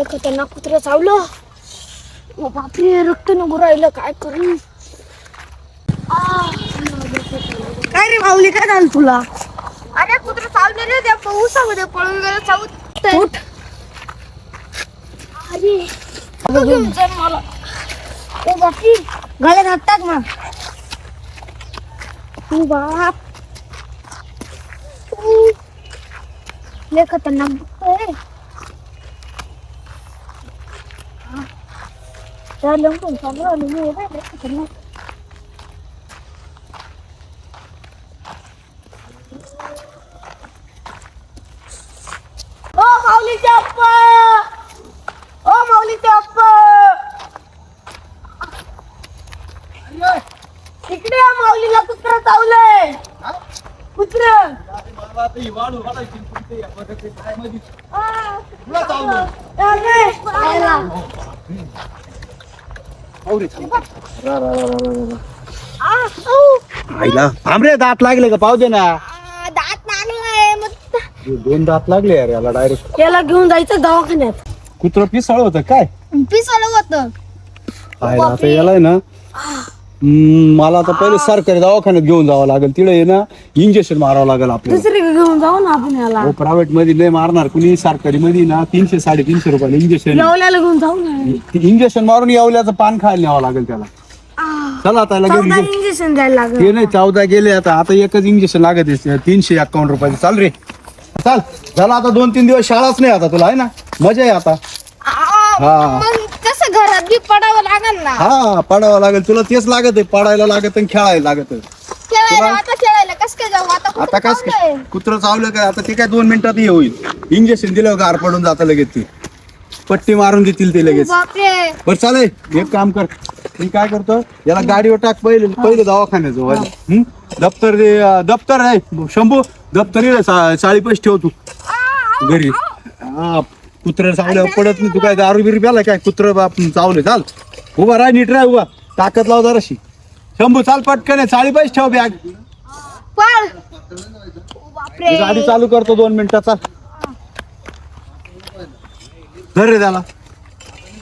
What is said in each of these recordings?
खतरनाक कुत्र चावलं. ओ बापरे, रक्त निघू राहिलं. काय करू? काय रे माऊली, काय झालं तुला? अरे कुत्र चावले रे, त्या पाऊसामध्ये पळून गेलं चावत. उठ. अरे घेऊन चल मला. ओ बापरे, गळ्यात हात टाक मग. तू बाप, लय खतरनाक दिसतोय. त्या लंपून चालू आलो मी. लय खतरनाक. ओ माऊलीचे अप्पा, ओ माऊलीचे अप्पा, इकडे या. माऊलीला कुत्र चावलंय. कुत्र आईला थांब रे, दात लागले का? पाहू दे ना. दात लागलाय मग. 2 दात लागले यार याला डायरेक्ट. याला घेऊन जायचं दवाखान्यात. कुत्र पिसाळ होतं काय? पिसवलं होतं. आईला आता याला आहे ना, मला आता पहिले सरकारी दवाखान्यात घेऊन जावं लागेल. तिकडे आहे ना इंजेक्शन मारावं लागेल आपल्याला. दुसरी घेऊन जाऊ ना आपण याला. हो, प्रायव्हेट मध्ये नाही मारणार कुणी. सरकारी मध्ये ना 300-350 रुपयाला इंजेक्शन. येवल्याला घेऊन जाऊ ना. इंजेक्शन मारून येवल्याचं पान खायला न्यावं लागेल त्याला. चला आता याला घरी घेऊ. इंजेक्शन द्यायला लागेल. ते नाही 14 गेले. आता एकच इंजेक्शन लागत आहे 351 रुपयाचं. चाल रे चाल. झाला आता 2-3 दिवस शाळाच नाही आता तुला, आहे ना? मजा आहे आता. हा मग कसं घरात बी पडावं लागल ना. हा, पडावं लागेल तुला. तेच लागत आहे, पडायला लागत आणि खेळायला लागत. खेळायला कस काय जाऊ आता? आता कस कुत्र चावलं काय? आता ते काय 2 मिनिटात हे होईल. इंजेक्शन दिल्यावर गार पडून जातं लगेच. ते पट्टी मारून देतील ते लगेच. बापरे. बरं चालेल, एक काम कर. मी काय करतो, याला गाडीवर टाक. पहिले दवाखान्यात जाऊ. दप्तर आहे शंभू, दप्तर साडी पैसे ठेव तू घरी. हा, कुत्र चावल्यावर पडत नाही. तू काय दारू बिरू प्याला काय? कुत्र बाप चावले. चाल उभा राह, नीट राह उभा. ताकद लाव जराशी. शंभू चाल पटकन आहे. साडी पैसे ठेव बॅग. पळ. मी गाडी चालू करतो 2 मिनिटाचा. धर रे त्याला.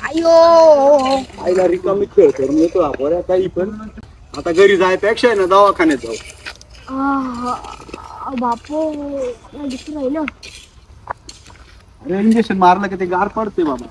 अयो, आईला रिकामी खेळ करून येतो आपण काही पण. आता घरी जायपेक्षा आहे ना दवाखान्यात जाऊ. बापू दिसून राहिलं. अरे इंजेक्शन मारलं की ते गार पडते बाबा.